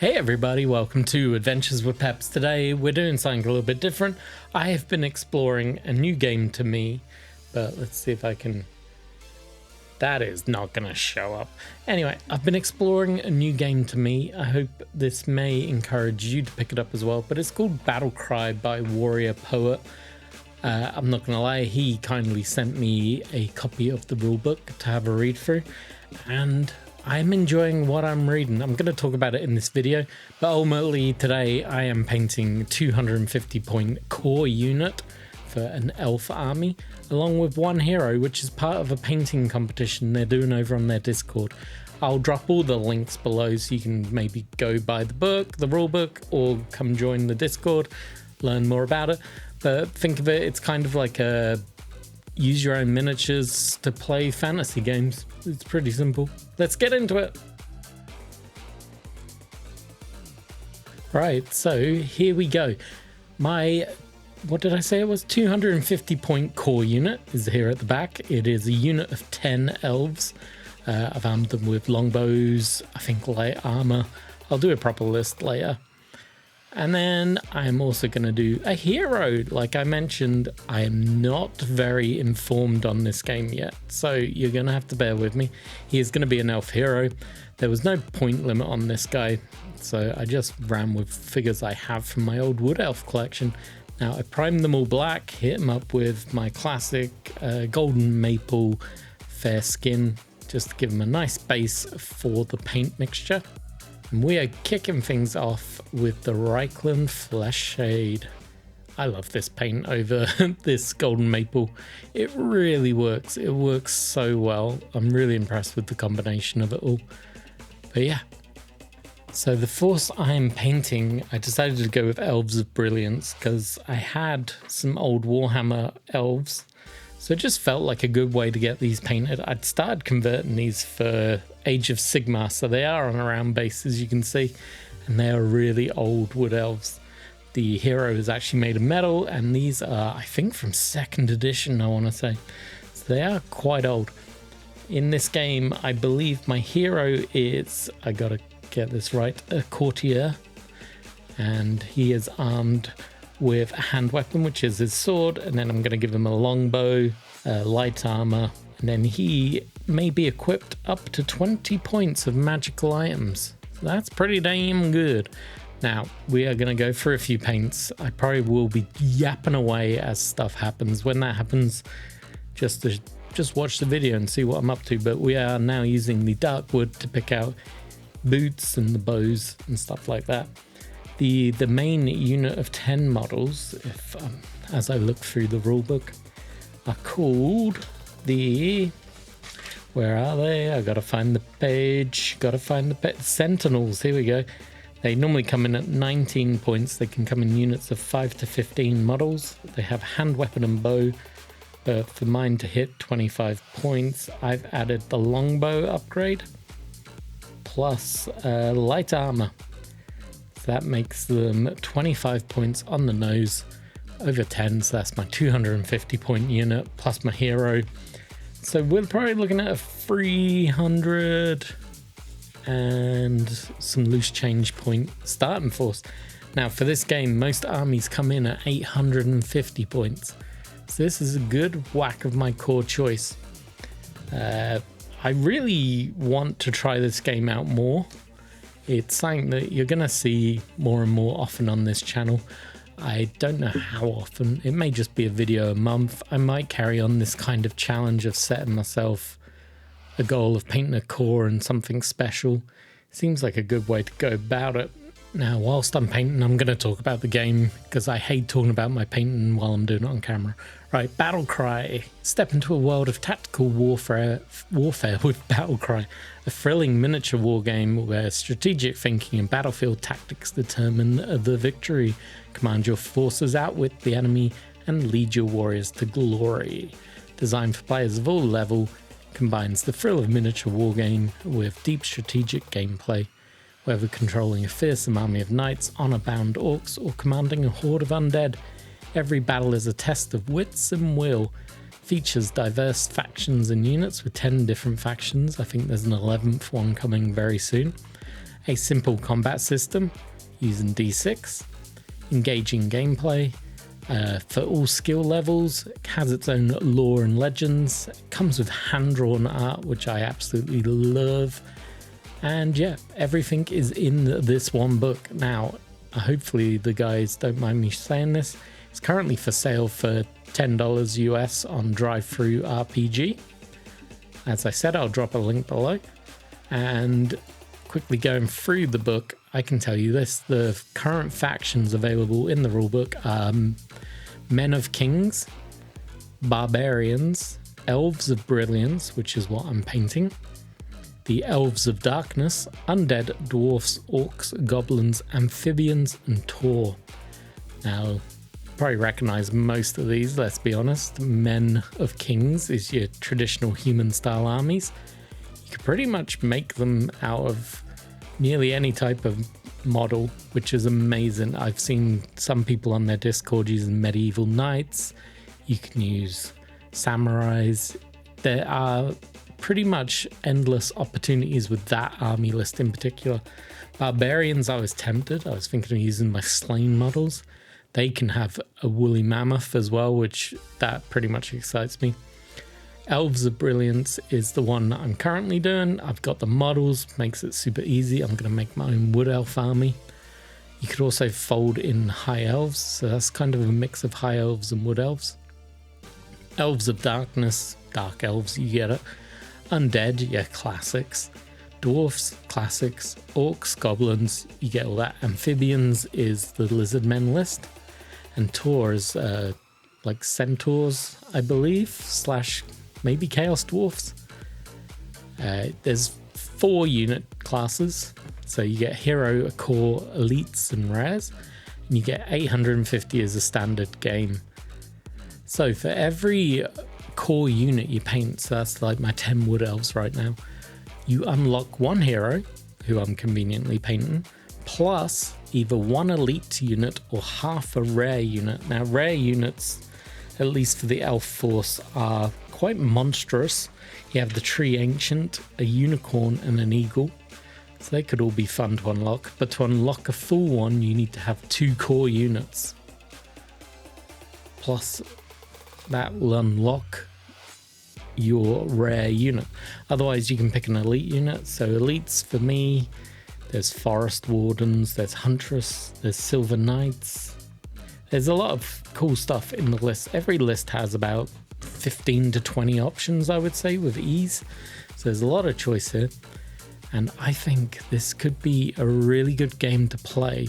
Hey everybody, welcome to Adventures with Peps. Today we're doing something a little bit different. I have been exploring a new game to me, but let's see if I can... That is not going to show up. Anyway, I've been exploring a new game to me. I hope this may encourage you to pick it up as well, but it's called Battlecry by Warrior Poet. I'm not going to lie, he kindly sent me a copy of the rulebook to have a read through, and I'm enjoying what I'm reading. I'm going to talk about it in this video, but ultimately today I am painting a 250 point core unit for an elf army, along with one hero, which is part of a painting competition they're doing over on their Discord. I'll drop all the links below so you can maybe go buy the book, the rule book, or come join the Discord, learn more about it. But think of it, it's kind of like a use your own miniatures to play fantasy games. It's pretty simple. Let's get into it. Right, so here we go. My, what did I say it was? 250 point core unit is here at the back. It is a unit of 10 elves. I've armed them with longbows, I think light armor. I'll do a proper list later. And then I'm also going to do a hero. Like I mentioned, I am not very informed on this game yet, so you're going to have to bear with me. He is going to be an elf hero. There was no point limit on this guy, so I just ran with figures I have from my old wood elf collection. Now I primed them all black, hit them up with my classic golden maple fair skin, just to give them a nice base for the paint mixture. And we are kicking things off with the Reichland Flesh Shade. I love this paint over this golden maple. It really works. It works so well. I'm really impressed with the combination of it all. But yeah. So the force I'm painting, I decided to go with Elves of Brilliance because I had some old Warhammer elves. So it just felt like a good way to get these painted. I'd started converting these for Age of Sigmar, so they are on a round base, as you can see, and they are really old wood elves. The hero is actually made of metal, and these are, I think, from 2nd edition, I want to say. So they are quite old. In this game, I believe my hero is, I gotta get this right, a courtier, and he is armed with a hand weapon, which is his sword, and then I'm going to give him a longbow, light armor, and then he may be equipped up to 20 points of magical items. So that's pretty damn good. Now, we are going to go through a few paints. I probably will be yapping away as stuff happens. When that happens, just watch the video and see what I'm up to, but we are now using the dark wood to pick out boots and the bows and stuff like that. The main unit of 10 models, if as I look through the rulebook, are called the... Where are they? I gotta find the page. Sentinels. Here we go. They normally come in at 19 points. They can come in units of 5 to 15 models. They have hand weapon and bow. For mine to hit 25 points, I've added the longbow upgrade plus light armor. So that makes them 25 points on the nose, over 10, so that's my 250 point unit, plus my hero. So we're probably looking at a 300 and some loose change point starting force. Now for this game, most armies come in at 850 points. So this is a good whack of my core choice. I really want to try this game out more. It's something that you're going to see more and more often on this channel. I don't know how often. It may just be a video a month. I might carry on this kind of challenge of setting myself a goal of painting a core and something special. Seems like a good way to go about it. Now, whilst I'm painting, I'm going to talk about the game because I hate talking about my painting while I'm doing it on camera. Right, Battlecry. Step into a world of tactical warfare with Battlecry, a thrilling miniature wargame where strategic thinking and battlefield tactics determine the victory. Command your forces, outwit the enemy, and lead your warriors to glory. Designed for players of all level, combines the thrill of miniature wargame with deep strategic gameplay. Whether controlling a fearsome army of knights, honor-bound orcs, or commanding a horde of undead, every battle is a test of wits and will. Features diverse factions and units with 10 different factions. I think there's an 11th one coming very soon. a simple combat system using D6, engaging gameplay for all skill levels. It has its own lore and legends. It comes with hand-drawn art, which I absolutely love. And yeah, everything is in this one book. Now, hopefully the guys don't mind me saying this. It's currently for sale for $10 US on Drive-Thru RPG. As I said, I'll drop a link below. And quickly going through the book, I can tell you this: the current factions available in the rulebook are Men of Kings, Barbarians, Elves of Brilliance, which is what I'm painting, the Elves of Darkness, Undead, Dwarfs, Orcs, Goblins, Amphibians, and Tor. Now, you probably recognize most of these, let's be honest. Men of Kings is your traditional human-style armies. You could pretty much make them out of nearly any type of model, which is amazing. I've seen some people on their Discord using medieval knights. You can use samurais. There are pretty much endless opportunities with that army list in particular. Barbarians, I was tempted. I was thinking of using my slain models. They can have a woolly mammoth as well, which that pretty much excites me. Elves of Brilliance is the one that I'm currently doing. I've got the models, makes it super easy. I'm going to make my own wood elf army. You could also fold in high elves, so that's kind of a mix of high elves and wood elves. Elves of Darkness, dark elves, you get it. Undead, yeah, classics. Dwarfs, classics. Orcs, goblins, you get all that. Amphibians is the lizard men list. And Tor is like centaurs, I believe, slash maybe chaos dwarfs. There's 4 unit classes, so you get hero, core, elites, and rares, and you get 850 as a standard game. So for every core unit you paint, so that's like my 10 wood elves right now, you unlock 1 hero, who I'm conveniently painting, plus either 1 elite unit or half a rare unit. Now rare units, at least for the elf force, are quite monstrous. You have the tree ancient, a unicorn, and an eagle, so they could all be fun to unlock. But to unlock a full one, you need to have 2 core units. Plus, that will unlock your rare unit. Otherwise, you can pick an elite unit. So elites for me, there's forest wardens, there's huntress, there's silver knights. There's a lot of cool stuff in the list. Every list has about 15 to 20 options, I would say, with ease. So there's a lot of choice here. And I think this could be a really good game to play.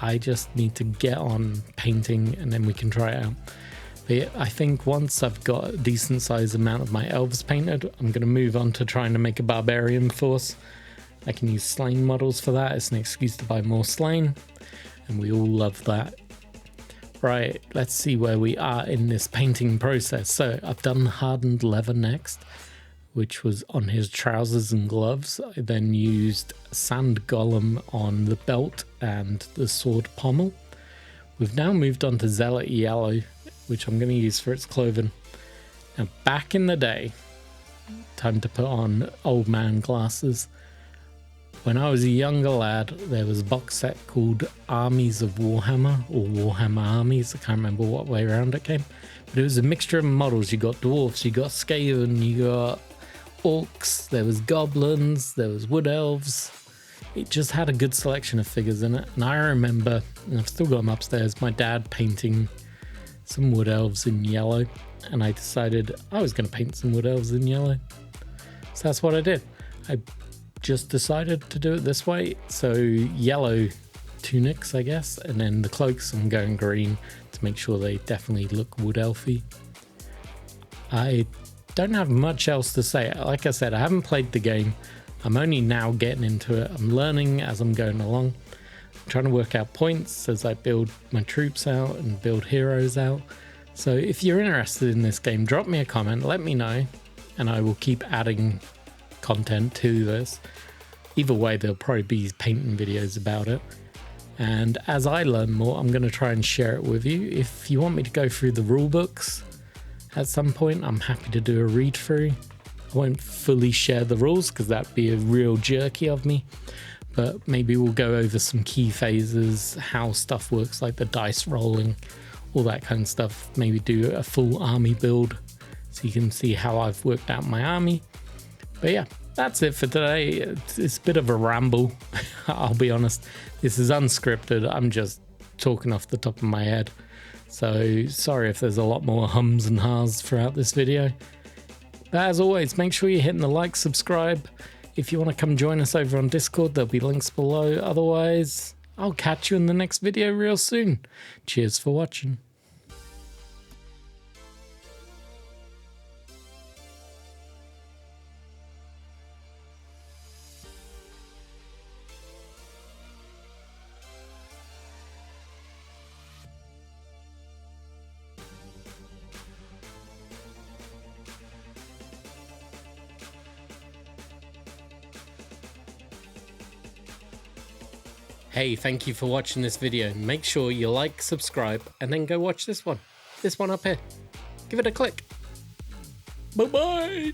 I just need to get on painting and then we can try it out. But yeah, I think once I've got a decent sized amount of my elves painted, I'm going to move on to trying to make a barbarian force. I can use slain models for that. It's an excuse to buy more slain, and we all love that. Right, let's see where we are in this painting process. So I've done hardened leather next, which was on his trousers and gloves. I then used sand golem on the belt and the sword pommel. We've now moved on to zealot yellow, which I'm going to use for its clothing. Now back in the day, time to put on old man glasses. When I was a younger lad, there was a box set called Armies of Warhammer, or Warhammer Armies. I can't remember what way around it came. But it was a mixture of models. You got dwarfs, you got Skaven, you got orcs, there was goblins, there was wood elves. It just had a good selection of figures in it. And I remember, and I've still got them upstairs, my dad painting some wood elves in yellow. And I decided I was going to paint some wood elves in yellow. So that's what I did. I just decided to do it this way. So yellow tunics, I guess, and then the cloaks I'm going green to make sure they definitely look wood elfy. I don't have much else to say. Like I said, I haven't played the game. I'm only now getting into it. I'm learning as I'm going along. I'm trying to work out points as I build my troops out and build heroes out. So if you're interested in this game, drop me a comment, let me know, and I will keep adding content to this. Either way, there'll probably be painting videos about it. And as I learn more, I'm going to try and share it with you. If you want me to go through the rule books at some point, I'm happy to do a read through. I won't fully share the rules because that'd be a real jerky of me. but maybe we'll go over some key phases, how stuff works, like the dice rolling, all that kind of stuff. Maybe do a full army build so you can see how I've worked out my army. But yeah, that's it for today. It's a bit of a ramble. I'll be honest, this is unscripted. I'm just talking off the top of my head. So sorry if there's a lot more hums and ha's throughout this video. But as always, make sure you're hitting the like, subscribe. If you want to come join us over on Discord, there'll be links below. Otherwise, I'll catch you in the next video real soon. Cheers for watching. Hey, thank you for watching this video. Make sure you like, subscribe, and then go watch this one. This one up here. Give it a click. Bye-bye.